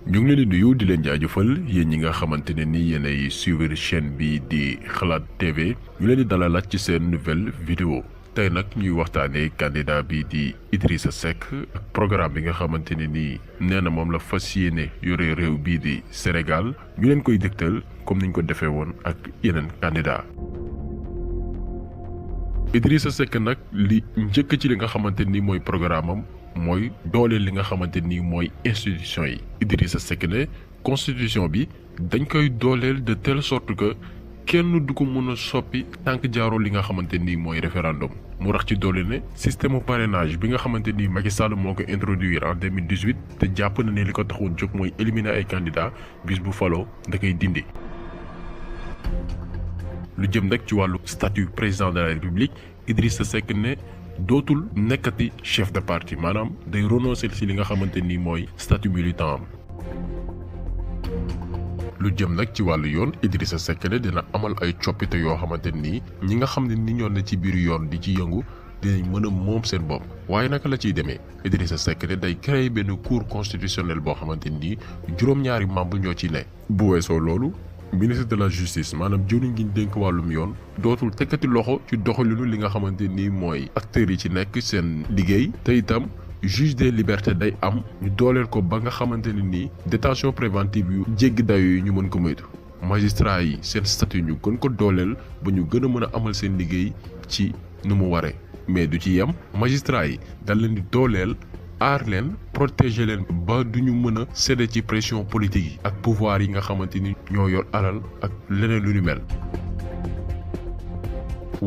ñu ngi leen di nuyu di leen jaajëfal yéen ñi nga xamante ne ni yéenay suivre chaîne bi di Xalaat TV ñu leen di dalalaat ci seen nouvelle vidéo tey nag ñuy waxtaanee candidat bi di Idrissa Seck ak programme bi nga xamante ne nii nee na moom la fas yéene yore réew bii di Sénégal ñu leen koy dégtal comme niñ ko defee woon ak yeneen candidat Idrissa Seck nag li njëkk ci li nga xamante ni mooy programme am mooy dooleel li nga xamante ni mooy institution yi Idrissa Seck ne constitution bi dañ koy dooleel de telle sorte que kenn du ko mën a soppi tànk jaaroo li nga xamante ni mooy référendum mu rax ci doole ne système parrainage bi nga xamante ni Macky Sall moo ko introduire en 2018 te jàpp na ne li ko taxoon jóg mooy éliminer ay candidats bis bu faloo da koy dindi. lu jëm nag ci wàllu statut président de la république Idrissa Seck ne dootul nekkati chef de parti maanaam day renoncer ci li nga xamante ni mooy statut militant am. lu jëm nag ci wàllu yoon Idrissa Seck ne dina amal ay coppite yoo xamante ni ñi nga xam ne ni ñoo ne ci biir yoon di ci yëngu dinañ mën a moom seen bopp waaye naka la ciy demee Idrissa Seck ne day créer benn cour constitutionnelle boo xamante ni juróom-ñaari membre ñoo ci ne. bu weesoo loolu ministre de la justice maanaam jëwriñ gi ñu dénk wàllum yoon dootul tekkati loxo ci doxalinu li nga xamante ni mooy acteurs yi ci nekk seen liggéey te itam juge des libertés day am ñu dooleel ko ba nga xamante ne nii détention préventive yu jéggi dayo yi ñu mën ko moytu magistrat yi seen statut ñu gën ko dooleel ba ñu gën a mën a amal seen liggéey ci nu mu waree mais du ci yem magistrat yi dal leen di dooleel aar leen protéger leen ba du ñu mën a cédé ci pression politique yi ak pouvoir yi nga xamante ni ñoo yor alal ak leneen lu ñu mel.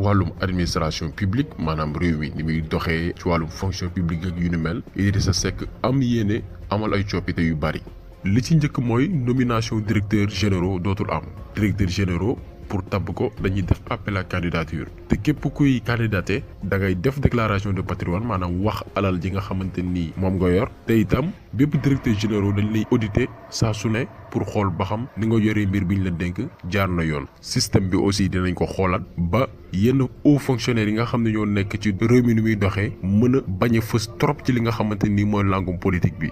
wàllum administration publique maanaam réew mi ni muy doxee ci wàllum fonction publique ak yu ni mel Idrissa Seck am yéene amal ay coppite yu bari li ci njëkk mooy nomination directeurs généraux dootul am directeurs généraux pour tabb ko dañuy def appel à candidature te képp kuy candidaté da ngay def déclaration de patrimoine maanaam wax alal ji nga xamante ni moom nga yor te itam bépp directeur généraux dañ lay auditer saa su ne pour xool ba xam ni nga yoree mbir bi ñu la dénk jaar na yoon. système bi aussi dinañ ko xoolaat ba yenn hauts fonctionnaires yi nga xam ne ñoo nekk ci réew mi ni muy doxee mën a bañ a fës trop ci li nga xamante ni mooy langum politique bi.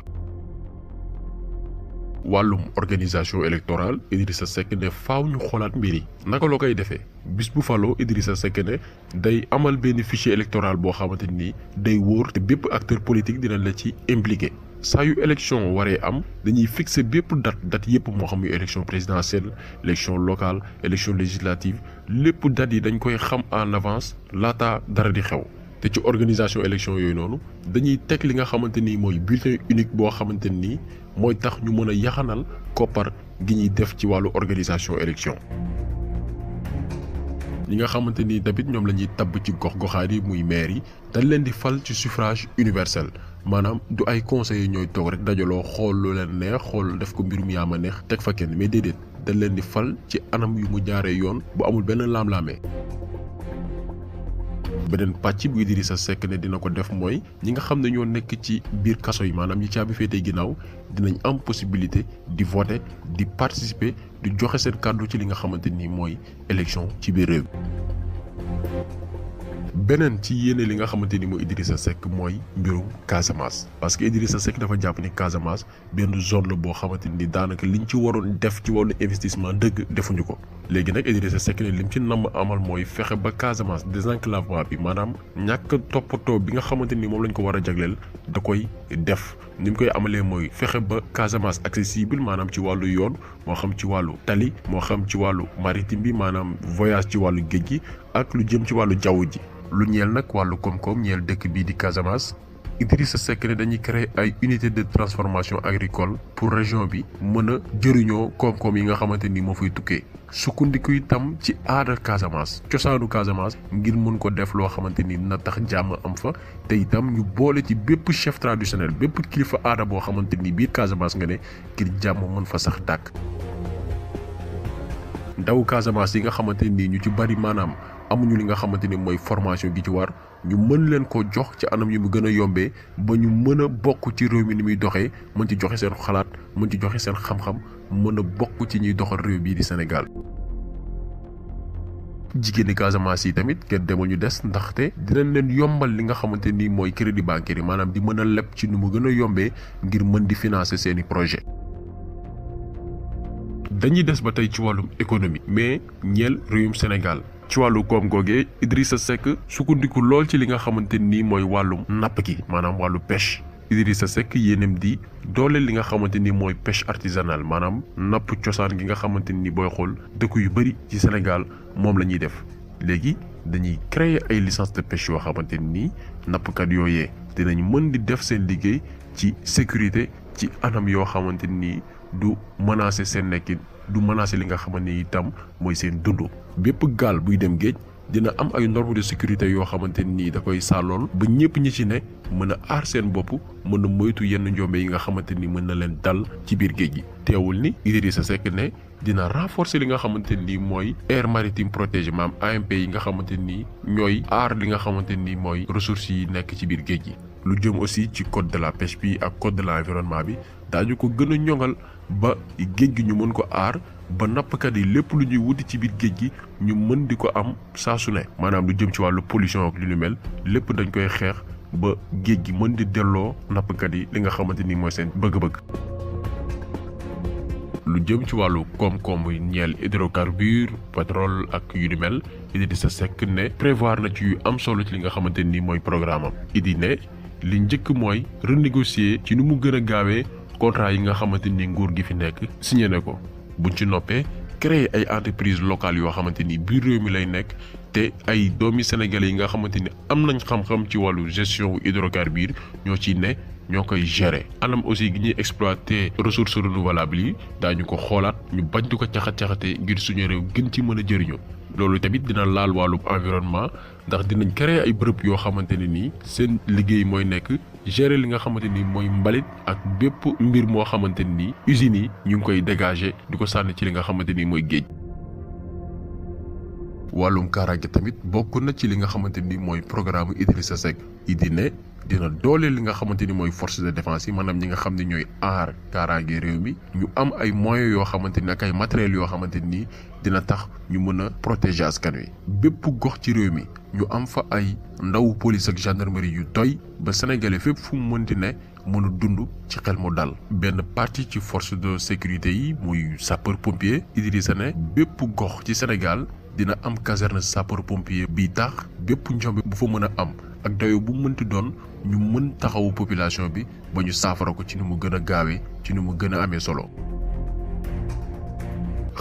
wàllum organisation électorale Idrissa Seck ne faaw ñu xoolaat mbir yi naka loo koy defee bis bu faloo Idrissa Seck ne day amal benn fichier électoral boo xamante ni day wóor te bépp acteur politique dina la ci impliqué saa yu élection waree am dañuy fixer bépp date yépp moo xam yu élection présidentielle élection locale élection législative lépp date yi dañ koy xam en avance laata dara di xew. te ci organisation élection yooyu noonu dañuy teg li nga xamante ni mooy bulletin unique boo xamante ni mooy tax ñu mën a yaxanal koppar gi ñuy def ci wàllu organisation élection. ñi nga xamante ni tamit ñoom la ñuy tabb ci gox-goxaat yi muy maire yi dañ leen di fal ci suffrage universel maanaam du ay conseillers ñooy toog rek dajaloo xool lu leen neex xool def ko mbirum yaa ma neex teg fa kenn mais déedéet dañ leen di fal ci anam yu mu jaaree yoon bu amul benn laam-laamee. beneen pàcc bu Idrissa Seck ne dina ko def mooy ñi nga xam ne ñoo nekk ci biir kaso yi maanaam ñi caabi féetee ginnaaw dinañ am possibilité di voter di participer di joxe seen kàddu ci li nga xamante ni mooy élection ci biir réew. beneen ci yéene li nga xamante ni mooy Idrissa Seck mooy mbirum Casamance parce que Idrissa Seck dafa jàpp ni Casamance benn zone la boo xamante ni daanaka liñ ci waroon def ci wàllu investissement dëgg defuñu ko léegi nag Idrissa Seck ne lim ci namm amal mooy fexe ba Casamance désenclavement bi maanaam ñàkk toppatoo bi nga xamante ni moom lañ ko war a jagleel da koy def ni mu koy amalee mooy fexe ba Casamance accessible maanaam ci wàllu yoon moo xam ci wàllu tali moo xam ci wàllu maritime bi maanaam voyage ci wàllu géej gi ak lu jëm ci wàllu jaww ji. lu ñeel nag wàllu koom-koom ñeel dëkk bii di Casamance Idrissa Seck ne dañuy créer ay unité de transformation agricole pour région bi mën a jëriñoo koom-koom yi nga xamante ni moo fay tukkee sukkandiku itam ci aada Casamance cosaanu Casamance ngir mën ko def loo xamante ni na tax jàmm am fa te itam ñu boole ci bépp chef traditionnel bépp kilifa aada boo xamante ni biir Casamance nga ne ngir jàmm mën fa sax dàkk. ndaw Casamance yi nga xamante ni ñu ci bari maanaam amuñu li nga xamante ni mooy formation gi ci war ñu mën leen ko jox ci anam yu mu gën a yombee ba ñu mën a bokk ci réew mi ni muy doxee mën ci joxe seen xalaat mën ci joxe seen xam-xam mën a bokk ci ñuy doxal réew bii di Sénégal. jigéeni Casamance yi tamit kenn demul ñu des ndaxte dinañ leen yombal li nga xamante ni mooy crédit bancaire yi maanaam di mën a leb ci nu mu gën a yombee ngir mën di financer seeni projet dañuy des ba tey ci wàllum économie mais ñeel réewum Sénégal ci wàllu koom googee Idrissa Seck sukkandiku lool ci li nga xamante ni mooy wàllum napp gi maanaam wàllu pêche Idrissa Seck yéenem di dooleel li nga xamante ni mooy pêche artisanale maanaam napp cosaan gi nga xamante ni booy xool dëkk yu bëri ci Sénégal moom la ñuy def léegi dañuy créer ay licence de pêche yoo xamante ni nappkat yooyee dinañ mën di def seen liggéey ci sécurité ci anam yoo xamante ni du menacer seen nekkin du menacer li nga xamante ni itam mooy seen dund bépp gaal buy dem géej dina am ay normes de sécurité yoo xamante ni da koy sàllool ba ñëpp ñi ci ne mën a aar seen bopp mën a moytu yenn njombe yi nga xamante ni mën na leen dal ci biir géej gi teewul ni Idrissa Seck ne dina renforcer li nga xamante ni mooy aire maritime protégée maam AMP yi nga xamante ni ñooy aar li nga xamante ni mooy ressources yi nekk ci biir géej gi lu jëm aussi ci code de la pêche bi ak code de l'environnement bi daañu ko gën a ñoŋal ba géej gi ñu mën ko aar ba nappkat yi lépp lu ñuy wuti ci biir géej gi ñu mën di ko am saa su ne maanaam lu jëm ci wàllu pollution ak lu ñu mel lépp dañ koy xeex ba géej gi mën di delloo nappkat yi li nga xamante ni mooy seen bëgg-bëgg. lu jëm ci wàllu koom-koom ñeel hydrocarbure pétrole ak yu ni mel Idrissa Seck ne prévoir na ci yu am solo ci li nga xamante ni mooy programme am Idi ne li njëkk mooy renégocier ci nu mu gën a gaawee contrat yi nga xamante ni nguur gi fi nekk signé na ko buñ ci noppee créer ay entreprises locales yoo xamante ni biir réew mi lay nekk te ay doomi sénégalais yi nga xamante ni am nañ xam-xam ci wàllu gestion hydrocarbure ñoo ciy ne ñoo koy gérer anam aussi gi ñuy exploiter ressources renouvelables yi daañu ko xoolaat ñu bañ di ko caxat-caxate ngir suñu réew gën ci mën a jëriñoo loolu tamit dina laal wàllu environnement ndax dinañ créer ay bërëb yoo xamante ne nii seen liggéey mooy nekk gérer li nga xamante ni mooy mbalit ak bépp mbir moo xamante ni usines yi ñu ngi koy dégager di ko sànni ci li nga xamante ni mooy géej. wàllum kaaraange tamit bokk na ci li nga xamante ni mooy programme Idrissa Seck Idi ne dina dooleel li nga xamante ni mooy force de défense yi maanaam ñi nga xam ne ñooy aar kaaraange réew mi ñu am ay moyens yoo xamante ni ak ay matériels yoo xamante ni dina tax ñu mën a protéger askan wi. bépp gox ci réew mi ñu am fa ay ndawu police ak gendarmerie yu doy ba sénégalais fépp fu mu mënti ne mën a dund ci xel mu dal. benn partie ci force de sécurité yi muy sapeur pompier Idrissa ne bépp gox ci Sénégal dina am caserne sapeur pompier bii tax bépp njombe bu fa mën a am ak dayo bu mënti doon ñu mën taxawu population bi ba ñu saafara ko ci ni mu gën a gaawee ci ni mu gën a amee solo.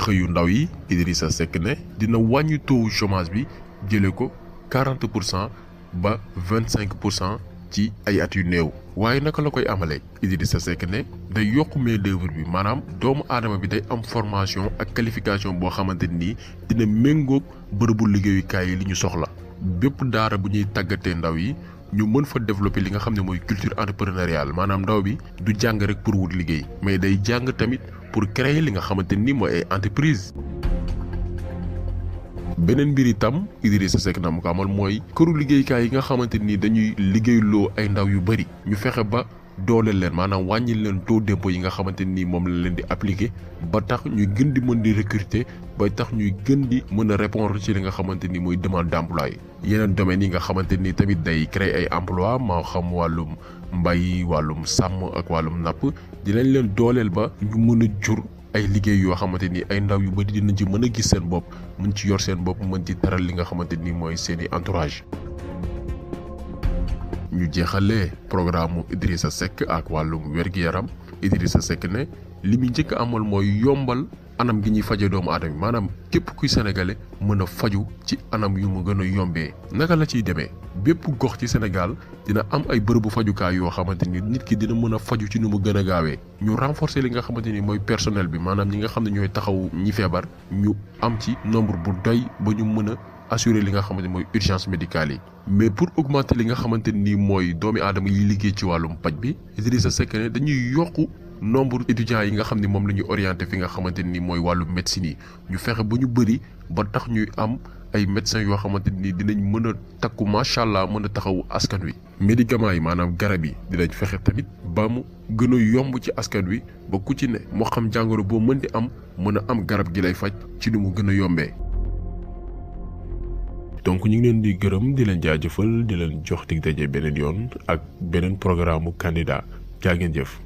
xëyu ndaw yi Idrissa Seck ne dina wàññi taux chômage bi jëlee ko 40% ba 25% ci ay at yu néew. waaye naka la koy amalee Idrissa Seck ne day yokk main-d'œuvre bi maanaam doomu aadama bi day am formation ak qualification boo xamante ni dina méngoog bërëbu liggéeyukaay yi li ñu soxla. bépp daara bu ñuy tàggatee ndaw yi ñu mën fa développer li nga xam ne mooy culture entrepreneuriale maanaam ndaw bi du jàng rek pour wut liggéey mais day jàng tamit pour créer li nga xamante ni mooy ay entreprise. beneen mbir itam Idrissa Seck na mu ko amal mooy këru liggéeykaay yi nga xamante ni dañuy liggéeyloo ay ndaw yu bëri ñu fexe ba dooleel leen maanaam wàññil leen taux d'impôt yi nga xamante ni moom la leen di appliquer ba tax ñuy gën di mën di recruter ba tax ñuy gën di mën a répondre ci li nga xamante ni mooy demande d'emploi yi. yeneen domaines yi nga xamante ni tamit day créer ay emploi moo xam wàllum mbay wàllum sàmm ak wàllum napp dinañ leen dooleel ba ñu mën a jur ay liggéey yoo xamante ni ay ndaw yu bari dinañ ci mën a gis seen bopp mën ci yor seen bopp mën ci taral li nga xamante ni mooy seeni entourage. ñu jeexalee programme Idrissa Seck ak wàllum wér-gi-yaram Idrissa Seck ne li muy njëkk amal mooy yombal anam gi ñuy faje doomu aadama maanaam képp kuy sénégalais mën a faju ci anam yu mu gën a yombee. naka la ciy demee bépp gox ci Sénégal dina am ay bërëbu fajukaay yoo xamante ni nit ki dina mën a faju ci nu mu gën a gaawee. ñu renforcer li nga xamante ni mooy personnel bi maanaam ñi nga xam ne ñooy taxaw ñi feebar ñu am ci nombre bu doy ba ñu mën a assurer li nga xamante ni mooy urgence médicale yi. mais pour augmenter li nga xamante ni mooy doomi aadama yi liggéey ci wàllum paj bi Idrissa Seck ne dañuy yokku nombre étudiants yi nga xam ne moom la ñuy orienté fi nga xamante ni mooy wàllu médecine yi ñu fexe ba ñu bëri ba tax ñuy am ay médecins yoo xamante ni dinañ mën a takku macha allah mën a taxawu askan wi. médicaments yi maanaam garab yi dinañ fexe tamit ba mu gën a yomb ci askan wi ba ku ci ne moo xam jàngoro boo mën di am mën a am garab gi lay faj ci ni mu gën a yombee. donc ñu ngi leen di gërëm di leen jaajëfal di leen jox dig daje beneen yoon ak beneen programme mu candidat jaa ngeen jëf.